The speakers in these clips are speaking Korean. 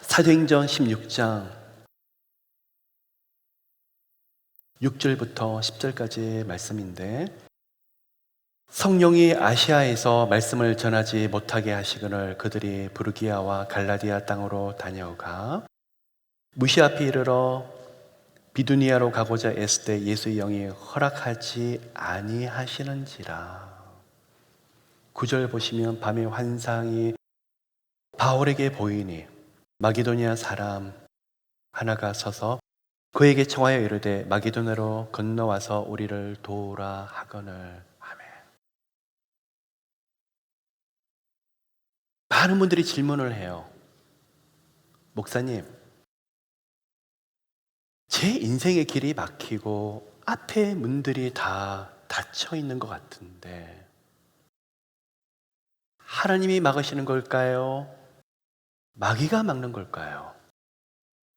사도행전 16장 6절부터 10절까지의 말씀인데, 성령이 아시아에서 말씀을 전하지 못하게 하시거늘 그들이 부르기아와 갈라디아 땅으로 다녀가 무시 앞에 이르러 비두니아로 가고자 애쓸 때 예수의 영이 허락하지 아니하시는지라. 9절 보시면 밤에 환상이 바울에게 보이니 마게도니아 사람 하나가 서서 그에게 청하여 이르되 마게도냐로 건너와서 우리를 도우라 하거늘. 아멘. 많은 분들이 질문을 해요. 목사님, 제 인생의 길이 막히고 앞에 문들이 다 닫혀 있는 것 같은데 하나님이 막으시는 걸까요? 마귀가 막는 걸까요?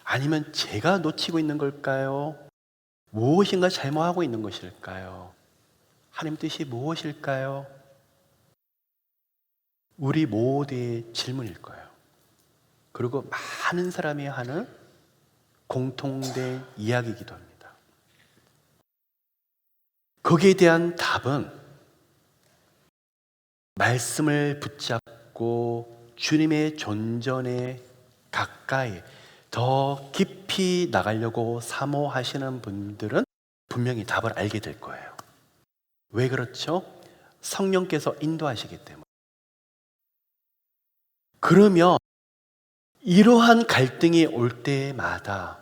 아니면 제가 놓치고 있는 걸까요? 무엇인가 잘못하고 있는 것일까요? 하나님 뜻이 무엇일까요? 우리 모두의 질문일 거예요. 그리고 많은 사람이 하는 공통된 이야기이기도 합니다. 거기에 대한 답은 말씀을 붙잡고 주님의 존전에 가까이 더 깊이 나가려고 사모하시는 분들은 분명히 답을 알게 될 거예요. 왜 그렇죠? 성령께서 인도하시기 때문에. 그러면 이러한 갈등이 올 때마다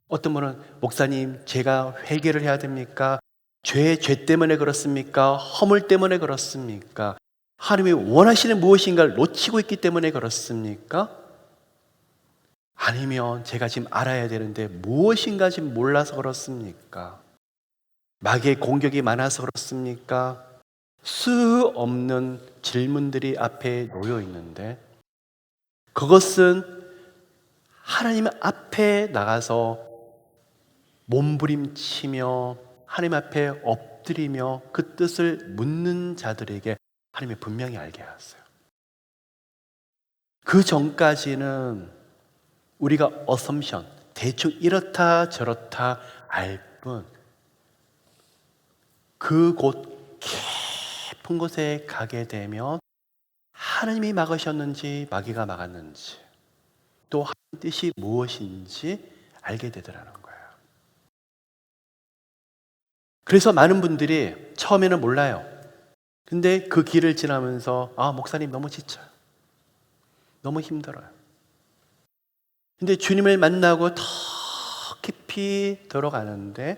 어떤 분은 목사님, 제가 회개를 해야 됩니까? 죄 때문에 그렇습니까? 허물 때문에 그렇습니까? 하나님이 원하시는 무엇인가를 놓치고 있기 때문에 그렇습니까? 아니면 제가 지금 알아야 되는데 무엇인가 지금 몰라서 그렇습니까? 마귀의 공격이 많아서 그렇습니까? 수 없는 질문들이 앞에 놓여 있는데 그것은 하나님 앞에 나가서 몸부림치며 하나님 앞에 엎드리며 그 뜻을 묻는 자들에게 하나님이 분명히 알게 하셨어요. 그 전까지는 우리가 어썸션, 대충 이렇다 저렇다 알 뿐, 그곳 깊은 곳에 가게 되면 하나님이 막으셨는지 마귀가 막았는지 또 하나님 뜻이 무엇인지 알게 되더라는 거예요. 그래서 많은 분들이 처음에는 몰라요. 근데 그 길을 지나면서 목사님 너무 지쳐요. 너무 힘들어요. 근데 주님을 만나고 더 깊이 들어가는데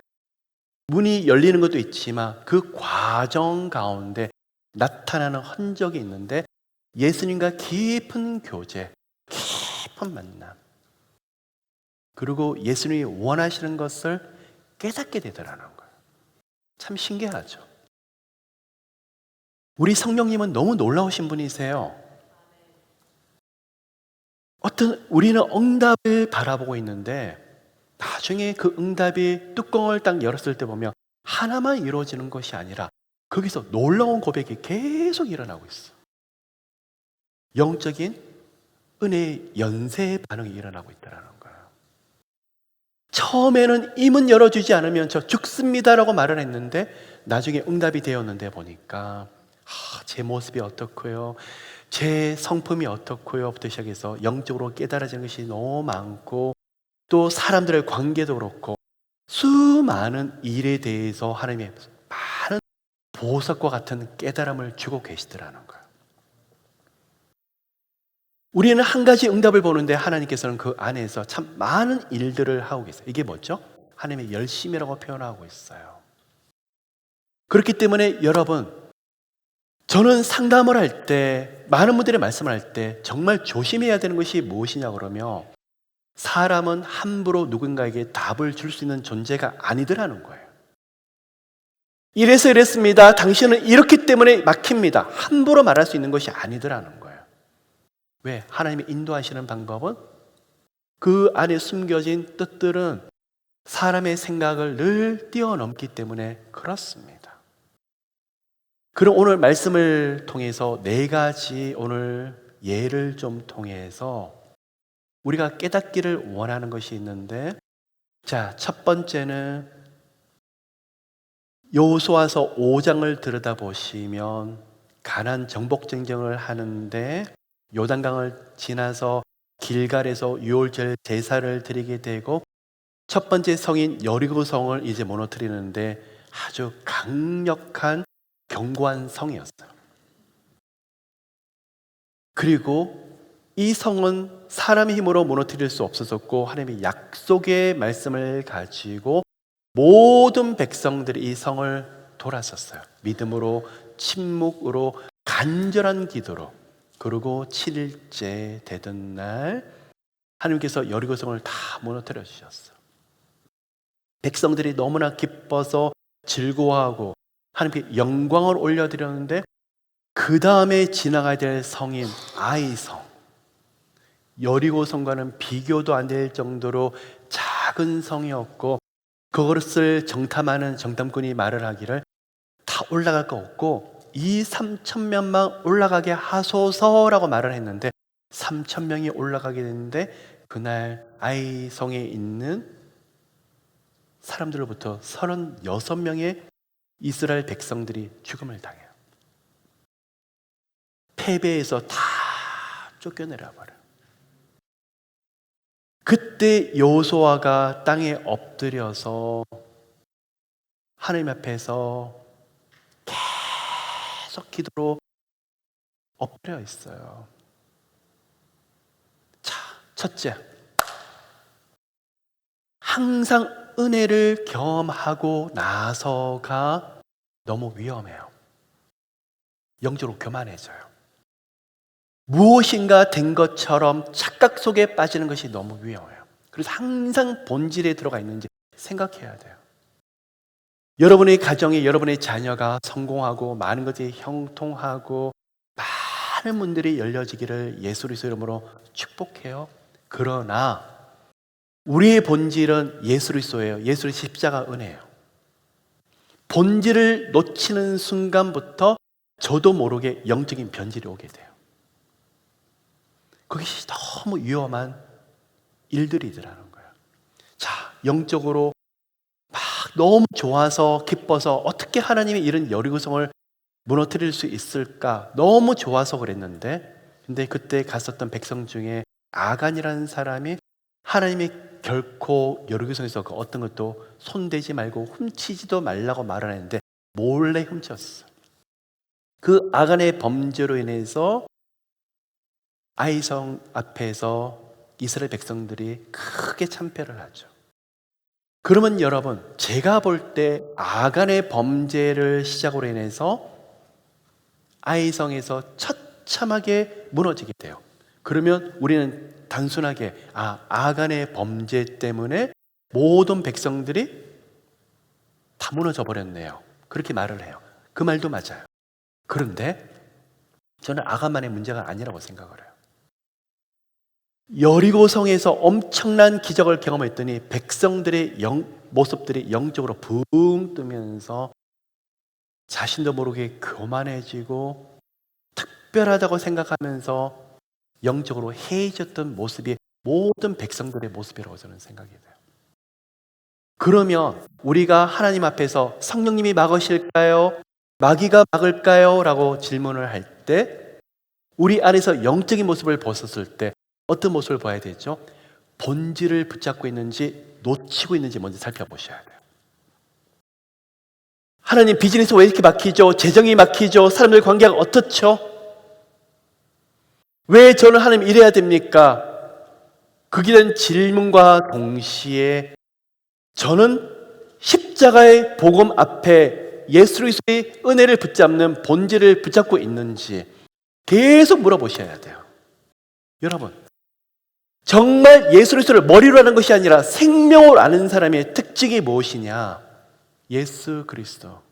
문이 열리는 것도 있지만 그 과정 가운데 나타나는 흔적이 있는데 예수님과 깊은 교제, 깊은 만남, 그리고 예수님이 원하시는 것을 깨닫게 되더라는 거예요. 참 신기하죠. 우리 성령님은 너무 놀라우신 분이세요. 우리는 응답을 바라보고 있는데 나중에 그 응답이 뚜껑을 딱 열었을 때 보면 하나만 이루어지는 것이 아니라 거기서 놀라운 고백이 계속 일어나고 있어. 영적인 은혜의 연쇄 반응이 일어나고 있다는 거예요. 처음에는 이 문 열어주지 않으면 저 죽습니다라고 말을 했는데 나중에 응답이 되었는데 보니까 제 모습이 어떻고요, 제 성품이 어떻고요 부터 시작해서 영적으로 깨달아진 것이 너무 많고 또 사람들의 관계도 그렇고 수많은 일에 대해서 하나님의 많은 보석과 같은 깨달음을 주고 계시더라는 거예요. 우리는 한 가지 응답을 보는데 하나님께서는 그 안에서 참 많은 일들을 하고 계세요. 이게 뭐죠? 하나님의 열심이라고 표현하고 있어요. 그렇기 때문에 여러분, 저는 상담을 할 때, 많은 분들이 말씀을 할 때 정말 조심해야 되는 것이 무엇이냐 그러면 사람은 함부로 누군가에게 답을 줄 수 있는 존재가 아니더라는 거예요. 이래서 이랬습니다. 당신은 이렇기 때문에 막힙니다. 함부로 말할 수 있는 것이 아니더라는 거예요. 왜? 하나님이 인도하시는 방법은 그 안에 숨겨진 뜻들은 사람의 생각을 늘 뛰어넘기 때문에 그렇습니다. 그럼 오늘 말씀을 통해서 4가지 오늘 예를 좀 통해서 우리가 깨닫기를 원하는 것이 있는데, 자, 첫 번째는 여호수아서 5장을 들여다보시면 가나안 정복전쟁을 하는데 요단강을 지나서 길갈에서 유월절 제사를 드리게 되고 첫 번째 성인 여리고성을 이제 무너뜨리는데 아주 강력한 견고한 성이었어요. 그리고 이 성은 사람의 힘으로 무너뜨릴 수 없었고 하나님의 약속의 말씀을 가지고 모든 백성들이 이 성을 돌았었어요. 믿음으로, 침묵으로, 간절한 기도로. 그리고 7일째 되던 날 하나님께서 여리고성을 다 무너뜨려 주셨어요. 백성들이 너무나 기뻐서 즐거워하고 하나님께 영광을 올려드렸는데 그 다음에 지나가야 될 성인 아이성, 여리고성과는 비교도 안 될 정도로 작은 성이었고 그것을 정탐하는 정탐꾼이 말을 하기를 다 올라갈 거 없고 2,3,000명만 올라가게 하소서라고 말을 했는데 3,000명이 올라가게 됐는데 그날 아이성에 있는 사람들로부터 36명의 이스라엘 백성들이 죽음을 당해요. 패배해서 다 쫓겨내려 버려요. 그때 여호수아가 땅에 엎드려서 하나님 앞에서 계속 기도로 엎드려 있어요. 자, 첫째, 항상 은혜를 경험하고 나서가 너무 위험해요. 영적으로 교만해져요. 무엇인가 된 것처럼 착각 속에 빠지는 것이 너무 위험해요. 그래서 항상 본질에 들어가 있는지 생각해야 돼요. 여러분의 가정에 여러분의 자녀가 성공하고 많은 것이 형통하고 많은 문들이 열려지기를 예수 그리스도 이름으로 축복해요. 그러나 우리의 본질은 예수 그리스도예요. 예수의 십자가 은혜예요. 본질을 놓치는 순간부터 저도 모르게 영적인 변질이 오게 돼요. 그것이 너무 위험한 일들이더라는 거예요. 자, 영적으로 막 너무 좋아서 기뻐서 어떻게 하나님이 이런 여리고성을 무너뜨릴 수 있을까? 너무 좋아서 그랬는데 근데 그때 갔었던 백성 중에 아간이라는 사람이 하나님이 결코 여리고성에서 그 어떤 것도 손대지 말고 훔치지도 말라고 말을 했는데 몰래 훔쳤어. 그 아간의 범죄로 인해서 아이성 앞에서 이스라엘 백성들이 크게 참패를 하죠. 그러면 여러분, 제가 볼 때 아간의 범죄를 시작으로 인해서 아이성에서 처참하게 무너지게 돼요. 그러면 우리는 단순하게 아간의 범죄 때문에 모든 백성들이 다 무너져 버렸네요. 그렇게 말을 해요. 그 말도 맞아요. 그런데 저는 아간만의 문제가 아니라고 생각을 해요. 여리고성에서 엄청난 기적을 경험했더니 백성들의 모습들이 영적으로 붕 뜨면서 자신도 모르게 교만해지고 특별하다고 생각하면서 영적으로 해해졌던 모습이 모든 백성들의 모습이라고 저는 생각이 돼요. 그러면 우리가 하나님 앞에서 성령님이 막으실까요? 마귀가 막을까요? 라고 질문을 할 때 우리 안에서 영적인 모습을 벗었을 때 어떤 모습을 봐야 되죠? 본질을 붙잡고 있는지 놓치고 있는지 먼저 살펴보셔야 돼요. 하나님, 비즈니스 왜 이렇게 막히죠? 재정이 막히죠? 사람들 관계가 어떻죠? 왜 저는 하나님 이래야 됩니까? 그게 된 질문과 동시에 저는 십자가의 복음 앞에 예수 그리스도의 은혜를 붙잡는 본질을 붙잡고 있는지 계속 물어보셔야 돼요. 여러분, 정말 예수 그리스도를 머리로 아는 것이 아니라 생명으로 아는 사람의 특징이 무엇이냐? 예수 그리스도,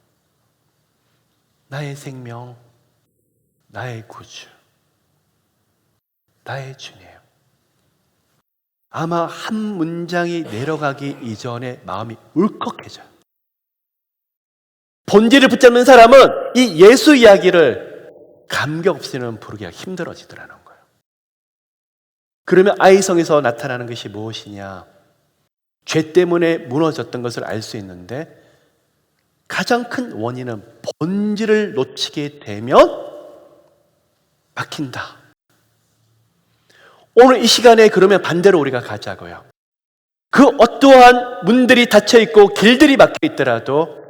나의 생명, 나의 구주, 나의 주님. 아마 한 문장이 내려가기 이전에 마음이 울컥해져요. 본질을 붙잡는 사람은 이 예수 이야기를 감격 없이는 부르기가 힘들어지더라는 거예요. 그러면 아이성에서 나타나는 것이 무엇이냐? 죄 때문에 무너졌던 것을 알 수 있는데 가장 큰 원인은 본질을 놓치게 되면 막힌다. 오늘 이 시간에 그러면 반대로 우리가 가자고요. 그 어떠한 문들이 닫혀 있고 길들이 막혀 있더라도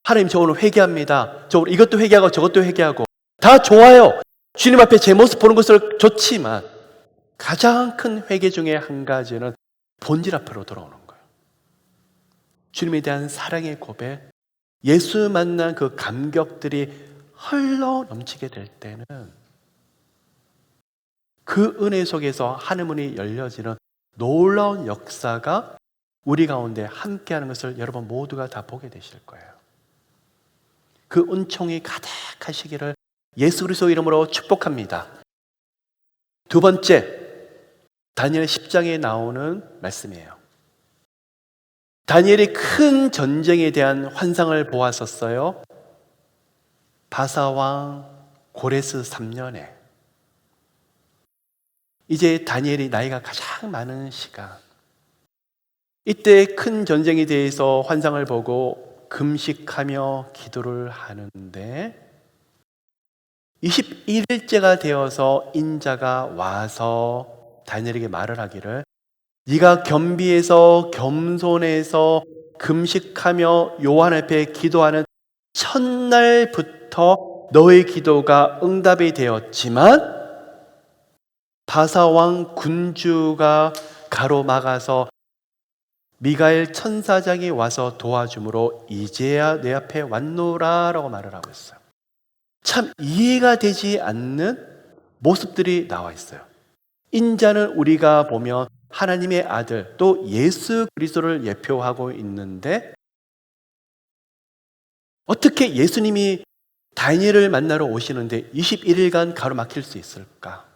하나님, 저 오늘 회개합니다. 저 오늘 이것도 회개하고 저것도 회개하고 다 좋아요. 주님 앞에 제 모습 보는 것을 좋지만 가장 큰 회개 중에 한 가지는 본질 앞으로 돌아오는 거예요. 주님에 대한 사랑의 고백, 예수 만난 그 감격들이 흘러 넘치게 될 때는 그 은혜 속에서 하늘문이 열려지는 놀라운 역사가 우리 가운데 함께하는 것을 여러분 모두가 다 보게 되실 거예요. 그 은총이 가득하시기를 예수 그리스도 이름으로 축복합니다. 두 번째, 다니엘 10장에 나오는 말씀이에요. 다니엘이 큰 전쟁에 대한 환상을 보았었어요. 바사왕 고레스 3년에 이제 다니엘이 나이가 가장 많은 시간, 이때 큰 전쟁에 대해서 환상을 보고 금식하며 기도를 하는데 21일째가 되어서 인자가 와서 다니엘에게 말을 하기를, 네가 겸비해서 겸손해서 금식하며 요한 앞에 기도하는 첫날부터 너의 기도가 응답이 되었지만 바사왕 군주가 가로막아서 미가엘 천사장이 와서 도와줌으로 이제야 내 앞에 왔노라 라고 말을 하고 있어요. 참 이해가 되지 않는 모습들이 나와 있어요. 인자는 우리가 보면 하나님의 아들 또 예수 그리스도를 예표하고 있는데 어떻게 예수님이 다니엘을 만나러 오시는데 21일간 가로막힐 수 있을까?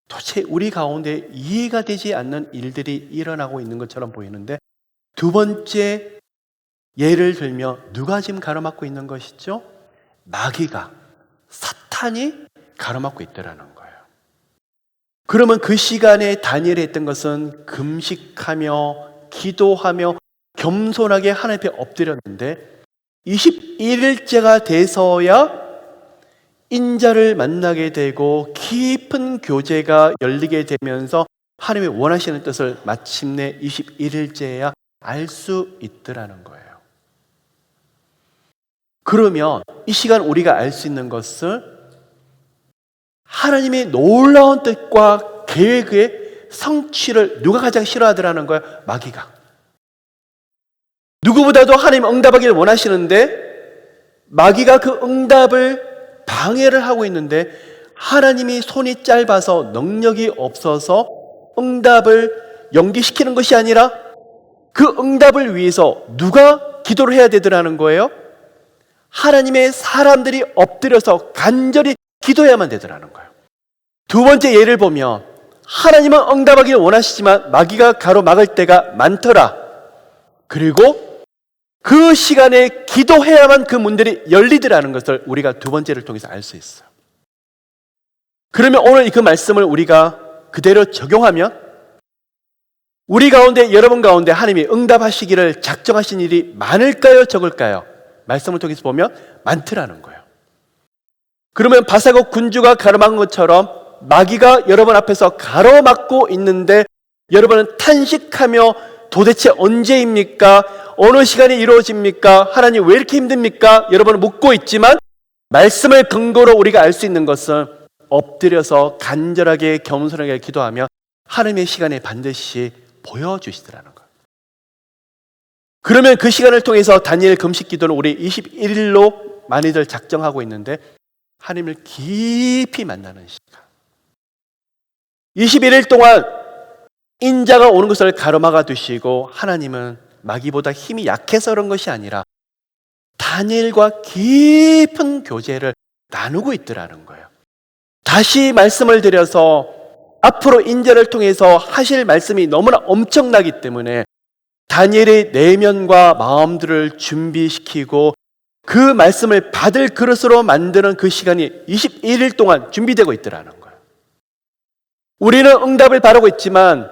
도대체 우리 가운데 이해가 되지 않는 일들이 일어나고 있는 것처럼 보이는데, 두 번째 예를 들면 누가 지금 가로막고 있는 것이죠? 마귀가, 사탄이 가로막고 있더라는 거예요. 그러면 그 시간에 다니엘이 했던 것은 금식하며 기도하며 겸손하게 하나님 앞에 엎드렸는데 21일째가 돼서야 인자를 만나게 되고 깊은 교제가 열리게 되면서 하나님이 원하시는 뜻을 마침내 21일째야 알 수 있더라는 거예요. 그러면 이 시간 우리가 알 수 있는 것은 하나님의 놀라운 뜻과 계획의 성취를 누가 가장 싫어하더라는 거예요? 마귀가. 누구보다도 하나님 응답하기를 원하시는데 마귀가 그 응답을 방해를 하고 있는데, 하나님이 손이 짧아서 능력이 없어서 응답을 연기시키는 것이 아니라 그 응답을 위해서 누가 기도를 해야 되더라는 거예요? 하나님의 사람들이 엎드려서 간절히 기도해야만 되더라는 거예요. 두 번째 예를 보면 하나님은 응답하기를 원하시지만 마귀가 가로막을 때가 많더라. 그리고 그 시간에 기도해야만 그 문들이 열리더라는 것을 우리가 두 번째를 통해서 알 수 있어요. 그러면 오늘 그 말씀을 우리가 그대로 적용하면 우리 가운데, 여러분 가운데 하나님이 응답하시기를 작정하신 일이 많을까요? 적을까요? 말씀을 통해서 보면 많더라는 거예요. 그러면 바사국 군주가 가로막은 것처럼 마귀가 여러분 앞에서 가로막고 있는데 여러분은 탄식하며 도대체 언제입니까? 어느 시간이 이루어집니까? 하나님 왜 이렇게 힘듭니까? 여러분은 묻고 있지만 말씀을 근거로 우리가 알 수 있는 것은 엎드려서 간절하게 겸손하게 기도하며 하나님의 시간에 반드시 보여주시더라는 거예요. 그러면 그 시간을 통해서 다니엘 금식 기도는 우리 21일로 많이들 작정하고 있는데 하나님을 깊이 만나는 시간, 21일 동안 인자가 오는 것을 가로막아 두시고 하나님은 마귀보다 힘이 약해서 그런 것이 아니라 다니엘과 깊은 교제를 나누고 있더라는 거예요. 다시 말씀을 드려서 앞으로 인자를 통해서 하실 말씀이 너무나 엄청나기 때문에 다니엘의 내면과 마음들을 준비시키고 그 말씀을 받을 그릇으로 만드는 그 시간이 21일 동안 준비되고 있더라는 거예요. 우리는 응답을 바라고 있지만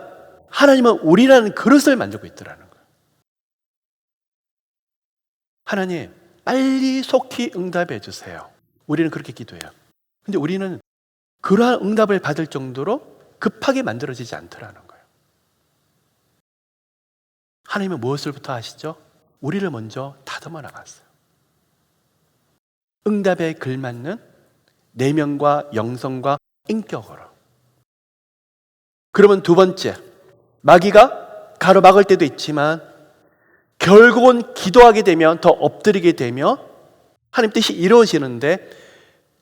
하나님은 우리라는 그릇을 만들고 있더라는 거예요. 하나님, 빨리 속히 응답해 주세요. 우리는 그렇게 기도해요. 근데 우리는 그러한 응답을 받을 정도로 급하게 만들어지지 않더라는 거예요. 하나님은 무엇을부터 하시죠? 우리를 먼저 다듬어 나갔어요. 응답에 걸맞는 내면과 영성과 인격으로. 그러면 두 번째, 마귀가 가로막을 때도 있지만 결국은 기도하게 되면 더 엎드리게 되면 하나님 뜻이 이루어지는데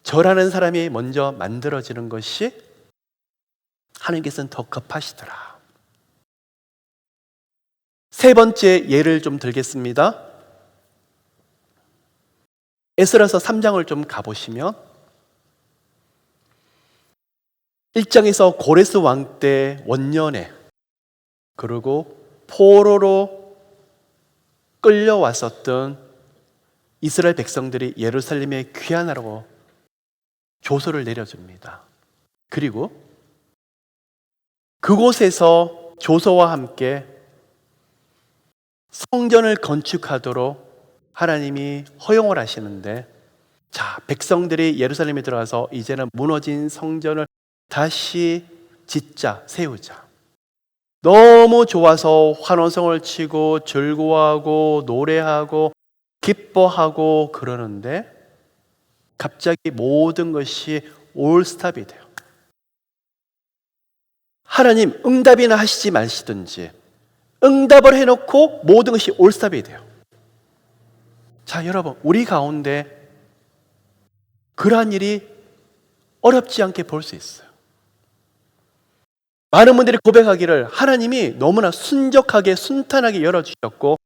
저라는 사람이 먼저 만들어지는 것이 하나님께서는 더 급하시더라. 세 번째 예를 좀 들겠습니다. 에스라서 3장을 좀 가보시면 1장에서 고레스 왕 때 원년에 그리고 포로로 끌려왔었던 이스라엘 백성들이 예루살렘에 귀환하라고 조서를 내려줍니다. 그리고 그곳에서 조서와 함께 성전을 건축하도록 하나님이 허용을 하시는데, 자, 백성들이 예루살렘에 들어가서 이제는 무너진 성전을 다시 짓자, 세우자. 너무 좋아서 환호성을 치고 즐거워하고 노래하고 기뻐하고 그러는데 갑자기 모든 것이 올스탑이 돼요. 하나님 응답이나 하시지 마시든지 응답을 해놓고 모든 것이 올스탑이 돼요. 자, 여러분, 우리 가운데 그러한 일이 어렵지 않게 볼 수 있어요. 많은 분들이 고백하기를 하나님이 너무나 순적하게 순탄하게 열어주셨고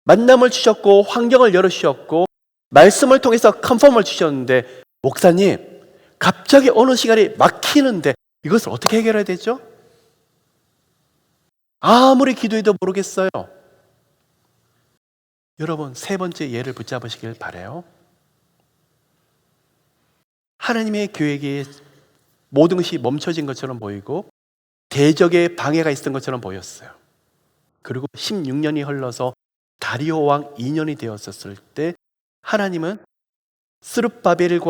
만남을 주셨고 환경을 열어주셨고 말씀을 통해서 컨펌을 주셨는데 목사님 갑자기 어느 시간이 막히는데 이것을 어떻게 해결해야 되죠? 아무리 기도해도 모르겠어요. 여러분, 세 번째 예를 붙잡으시길 바라요. 하나님의 계획이 모든 것이 멈춰진 것처럼 보이고 대적의 방해가 있었던 것처럼 보였어요. 그리고 16년이 흘러서 다리오 왕 2년이 되었을 때 하나님은 스룹바벨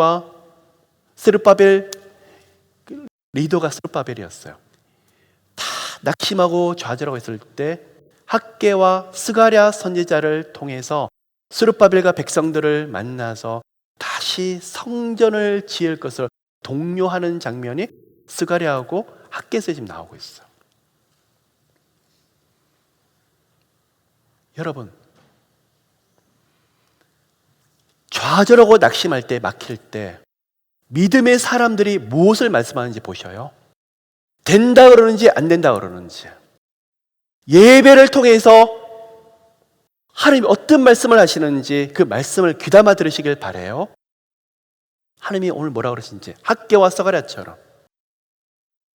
리더가 스룹바벨이었어요. 다 낙심하고 좌절하고 있을 때 학개와 스가랴 선지자를 통해서 스룹바벨과 백성들을 만나서 다시 성전을 지을 것을 독려하는 장면이 스가랴하고 학개에서 지금 나오고 있어요. 여러분, 좌절하고 낙심할 때, 막힐 때 믿음의 사람들이 무엇을 말씀하는지 보셔요. 된다 그러는지 안 된다 그러는지, 예배를 통해서 하나님이 어떤 말씀을 하시는지 그 말씀을 귀담아 들으시길 바라요. 하나님이 오늘 뭐라 그러신지 학개와 스가랴처럼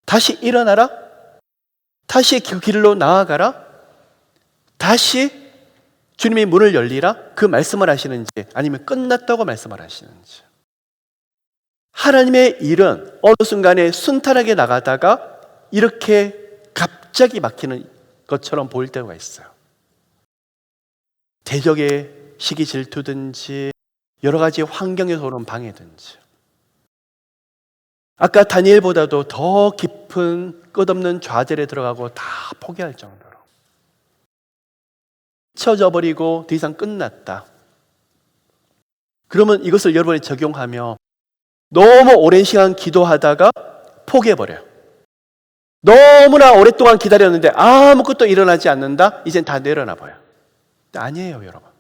다시 일어나라, 다시 그 길로 나아가라, 다시 주님의 문을 열리라, 그 말씀을 하시는지 아니면 끝났다고 말씀을 하시는지. 하나님의 일은 어느 순간에 순탄하게 나가다가 이렇게 갑자기 막히는 것처럼 보일 때가 있어요. 대적의 시기 질투든지 여러 가지 환경에서 오는 방해든지. 아까 다니엘보다도 더 깊은 끝없는 좌절에 들어가고 다 포기할 정도로 잊혀져 버리고 더 이상 끝났다. 그러면 이것을 여러분이 적용하며 너무 오랜 시간 기도하다가 포기해버려요. 너무나 오랫동안 기다렸는데 아무것도 일어나지 않는다? 이젠 다 내려놔 봐요. 아니에요, 여러분.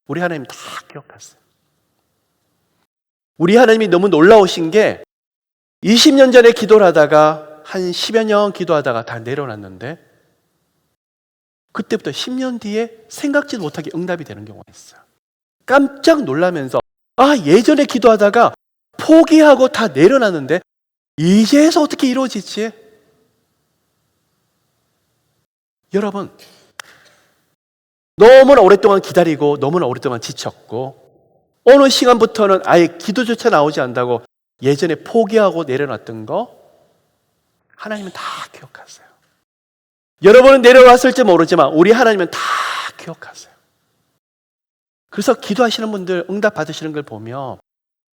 우리 하나님 다 기억하세요. 우리 하나님이 너무 놀라우신 게 20년 전에 기도를 하다가 한 10여 년 기도하다가 다 내려놨는데 그때부터 10년 뒤에 생각지도 못하게 응답이 되는 경우가 있어요. 깜짝 놀라면서 예전에 기도하다가 포기하고 다 내려놨는데 이제서 어떻게 이루어지지? 여러분, 너무나 오랫동안 기다리고 너무나 오랫동안 지쳤고 어느 시간부터는 아예 기도조차 나오지 않는다고 예전에 포기하고 내려놨던 거 하나님은 다 기억하세요. 여러분은 내려왔을지 모르지만 우리 하나님은 다 기억하세요. 그래서 기도하시는 분들 응답 받으시는 걸 보면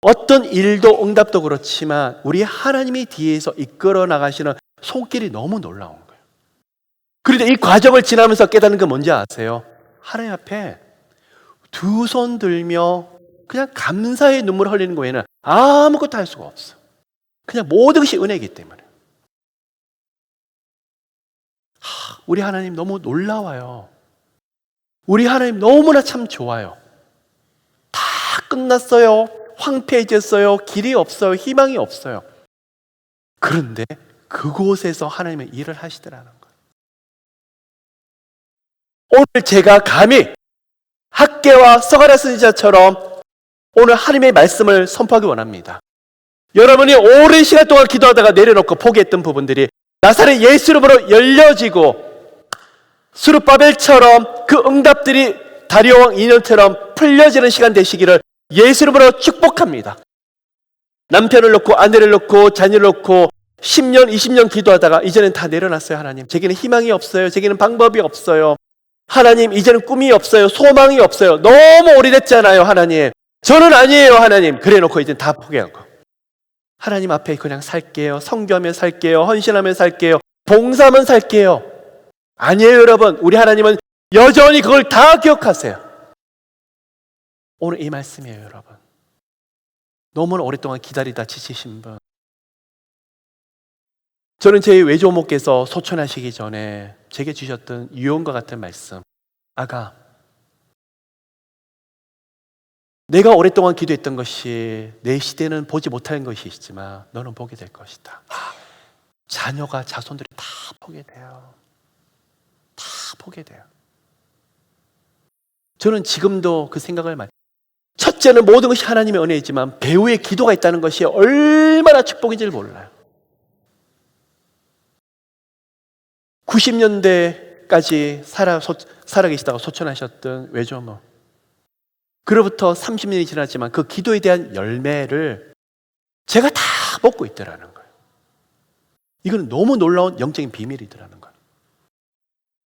어떤 일도 응답도 그렇지만 우리 하나님이 뒤에서 이끌어 나가시는 손길이 너무 놀라운 거예요. 그런데 이 과정을 지나면서 깨닫는 건 뭔지 아세요? 하나님 앞에 두 손 들며 그냥 감사의 눈물 흘리는 거 외에는 아무것도 할 수가 없어. 그냥 모든 것이 은혜이기 때문에. 우리 하나님 너무 놀라워요. 우리 하나님 너무나 참 좋아요. 다 끝났어요. 황폐해졌어요. 길이 없어요. 희망이 없어요. 그런데 그곳에서 하나님은 일을 하시더라는 거예요. 오늘 제가 감히 학개와 서가랴 선지자처럼 오늘 하나님의 말씀을 선포하기 원합니다. 여러분이 오랜 시간 동안 기도하다가 내려놓고 포기했던 부분들이 나사렛 예수 이름으로 열려지고 스룹바벨처럼 그 응답들이 다리오 왕 인연처럼 풀려지는 시간 되시기를 예수 이름으로 축복합니다. 남편을 놓고 아내를 놓고 자녀를 놓고 10년 20년 기도하다가 이제는 다 내려놨어요. 하나님, 제게는 희망이 없어요. 제게는 방법이 없어요. 하나님, 이제는 꿈이 없어요. 소망이 없어요. 너무 오래됐잖아요. 하나님, 저는 아니에요. 하나님, 그래 놓고 이제 다 포기하고 하나님 앞에 그냥 살게요. 성교하며 살게요. 헌신하며 살게요. 봉사하면 살게요. 아니에요. 여러분, 우리 하나님은 여전히 그걸 다 기억하세요. 오늘 이 말씀이에요. 여러분, 너무나 오랫동안 기다리다 지치신 분, 저는 제 외조모께서 소천하시기 전에 제게 주셨던 유언과 같은 말씀. 아가, 내가 오랫동안 기도했던 것이 내 시대는 보지 못하는 것이 있지만 너는 보게 될 것이다. 자녀가 자손들이 다 보게 돼요. 다 보게 돼요. 저는 지금도 그 생각을 많이, 첫째는 모든 것이 하나님의 은혜이지만 배후에 기도가 있다는 것이 얼마나 축복인지를 몰라요. 90년대까지 살아계시다가 소천하셨던 외조모, 그로부터 30년이 지났지만 그 기도에 대한 열매를 제가 다 먹고 있더라는 거예요. 이건 너무 놀라운 영적인 비밀이더라는 거예요.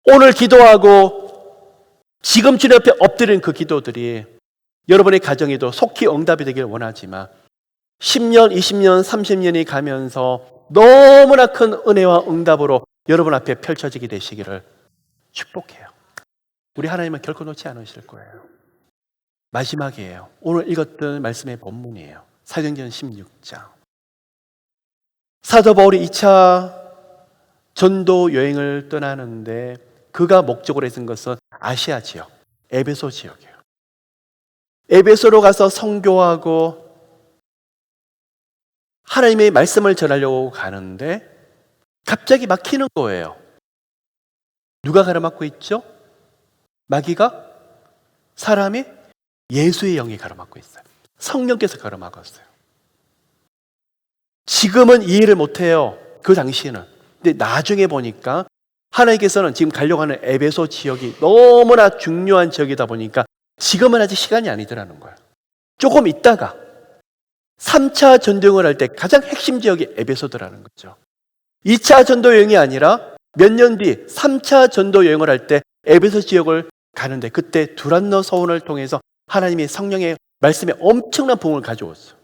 오늘 기도하고 지금 주님 앞에 엎드리는 그 기도들이 여러분의 가정에도 속히 응답이 되길 원하지만 10년, 20년, 30년이 가면서 너무나 큰 은혜와 응답으로 여러분 앞에 펼쳐지게 되시기를 축복해요. 우리 하나님은 결코 놓지 않으실 거예요. 마지막이에요. 오늘 읽었던 말씀의 본문이에요. 사도행전 16장. 사도 바울이 2차 전도 여행을 떠나는데 그가 목적으로 했던 것은 아시아 지역, 에베소 지역이에요. 에베소로 가서 선교하고 하나님의 말씀을 전하려고 가는데 갑자기 막히는 거예요. 누가 가로막고 있죠? 마귀가? 사람이? 예수의 영이 가로막고 있어요. 성령께서 가로막았어요. 지금은 이해를 못해요. 그 당시에는. 근데 나중에 보니까 하나님께서는 지금 가려고 하는 에베소 지역이 너무나 중요한 지역이다 보니까 지금은 아직 시간이 아니더라는 거예요. 조금 있다가 3차 전도여행을 할 때 가장 핵심 지역이 에베소더라는 거죠. 2차 전도여행이 아니라 몇 년 뒤 3차 전도여행을 할 때 에베소 지역을 가는데 그때 두란노 서원을 통해서 하나님의 성령의 말씀에 엄청난 부흥을 가져왔어요.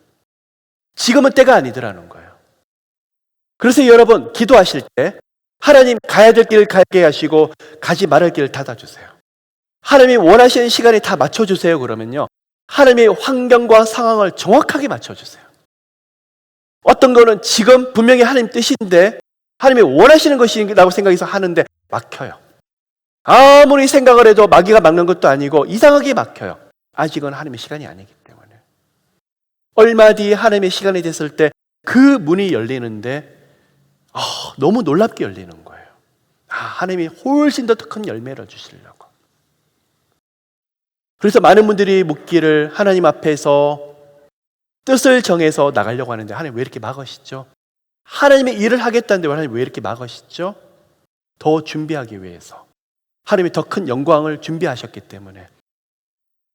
지금은 때가 아니더라는 거예요. 그래서 여러분 기도하실 때 하나님 가야 될 길을 가게 하시고 가지 말할 길을 닫아주세요. 하나님이 원하시는 시간에 다 맞춰주세요. 그러면요, 하나님의 환경과 상황을 정확하게 맞춰주세요. 어떤 거는 지금 분명히 하나님 뜻인데 하나님이 원하시는 것이라고 생각해서 하는데 막혀요. 아무리 생각을 해도 마귀가 막는 것도 아니고 이상하게 막혀요. 아직은 하나님의 시간이 아니기 때문에. 얼마 뒤에 하나님의 시간이 됐을 때 그 문이 열리는데 너무 놀랍게 열리는 거예요. 하나님이 훨씬 더 큰 열매를 주시려고. 그래서 많은 분들이 묻기를 하나님 앞에서 뜻을 정해서 나가려고 하는데 하나님 왜 이렇게 막으시죠? 하나님의 일을 하겠다는데 하나님 왜 이렇게 막으시죠? 더 준비하기 위해서. 하나님이 더 큰 영광을 준비하셨기 때문에.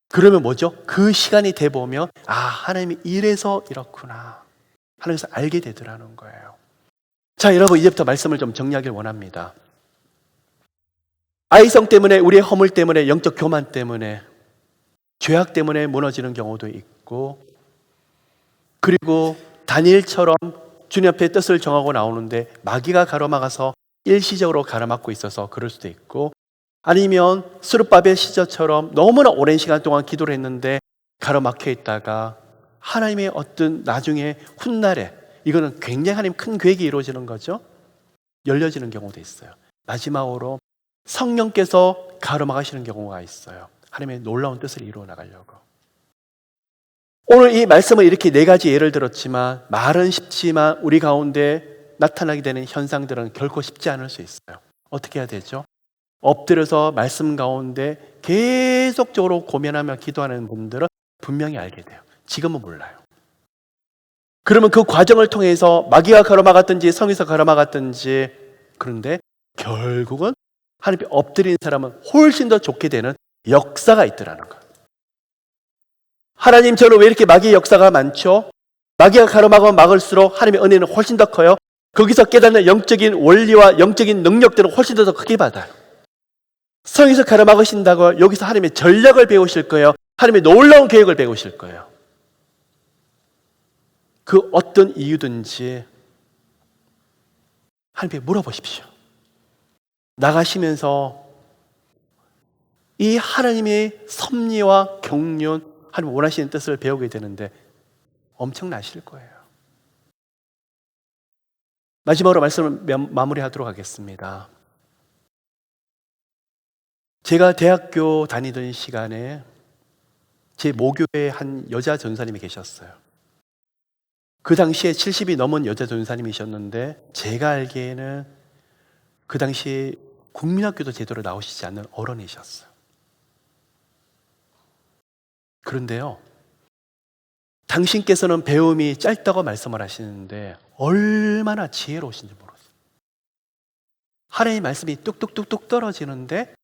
그러면 뭐죠? 그 시간이 돼 보면 하나님이 이래서 이렇구나 하면서 알게 되더라는 거예요. 자, 여러분, 이제부터 말씀을 좀 정리하길 원합니다. 아이성 때문에, 우리의 허물 때문에, 영적 교만 때문에, 죄악 때문에 무너지는 경우도 있고, 그리고 다니엘처럼 주님 앞에 뜻을 정하고 나오는데 마귀가 가로막아서 일시적으로 가로막고 있어서 그럴 수도 있고, 아니면 스룹바벨 시절처럼 너무나 오랜 시간 동안 기도를 했는데 가로막혀 있다가 하나님의 어떤 나중에 훗날에, 이거는 굉장히 하나님 큰 계획이 이루어지는 거죠. 열려지는 경우도 있어요. 마지막으로 성령께서 가로막으시는 경우가 있어요. 하나님의 놀라운 뜻을 이루어 나가려고. 오늘 이 말씀을 이렇게 네 가지 예를 들었지만, 말은 쉽지만 우리 가운데 나타나게 되는 현상들은 결코 쉽지 않을 수 있어요. 어떻게 해야 되죠? 엎드려서 말씀 가운데 계속적으로 고민하며 기도하는 분들은 분명히 알게 돼요. 지금은 몰라요. 그러면 그 과정을 통해서 마귀가 가로막았든지 성에서 가로막았든지, 그런데 결국은 하나님께 엎드린 사람은 훨씬 더 좋게 되는 역사가 있더라는 거예요. 하나님, 저는 왜 이렇게 마귀의 역사가 많죠? 마귀가 가로막으면 막을수록 하나님의 은혜는 훨씬 더 커요. 거기서 깨닫는 영적인 원리와 영적인 능력들은 훨씬 더 크게 받아요. 성에서 가로막으신다고 여기서 하나님의 전략을 배우실 거예요. 하나님의 놀라운 계획을 배우실 거예요. 그 어떤 이유든지 하나님께 물어보십시오. 나가시면서 이 하나님의 섭리와 경륜, 하나님 원하시는 뜻을 배우게 되는데 엄청나실 거예요. 마지막으로 말씀을 마무리하도록 하겠습니다. 제가 대학교 다니던 시간에 제 모교에 한 여자 전사님이 계셨어요. 그 당시에 70이 넘은 여자 전사님이셨는데, 제가 알기에는 그 당시 국민학교도 제대로 나오시지 않는 어른이셨어요. 그런데요, 당신께서는 배움이 짧다고 말씀을 하시는데 얼마나 지혜로우신지 모르겠어요. 하나님의 말씀이 뚝뚝뚝뚝 떨어지는데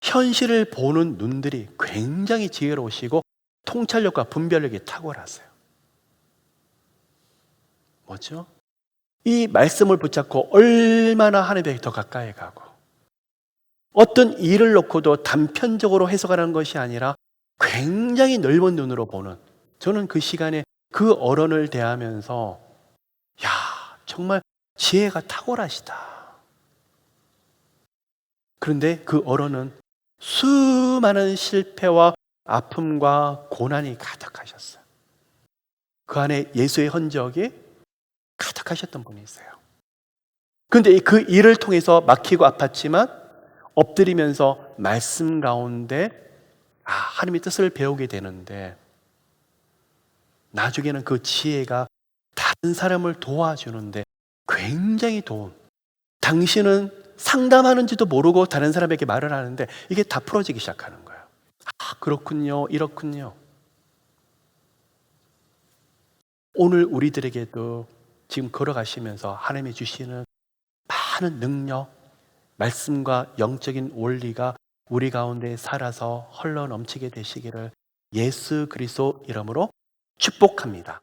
현실을 보는 눈들이 굉장히 지혜로우시고 통찰력과 분별력이 탁월하세요. 뭐죠? 이 말씀을 붙잡고 얼마나 하나님에게 더 가까이 가고, 어떤 일을 놓고도 단편적으로 해석하는 것이 아니라 굉장히 넓은 눈으로 보는, 저는 그 시간에 그 어른을 대하면서 야, 정말 지혜가 탁월하시다. 그런데 그 어른은 수많은 실패와 아픔과 고난이 가득하셨어요. 그 안에 예수의 흔적이 가득하셨던 분이세요. 그런데 그 일을 통해서 막히고 아팠지만 엎드리면서 말씀 가운데 하나님의 뜻을 배우게 되는데, 나중에는 그 지혜가 다른 사람을 도와주는데 굉장히 도움. 당신은 상담하는지도 모르고 다른 사람에게 말을 하는데 이게 다 풀어지기 시작하는 거예요. 그렇군요, 이렇군요. 오늘 우리들에게도 지금 걸어가시면서 하나님이 주시는 많은 능력, 말씀과 영적인 원리가 우리 가운데 살아서 흘러 넘치게 되시기를 예수 그리스도 이름으로 축복합니다.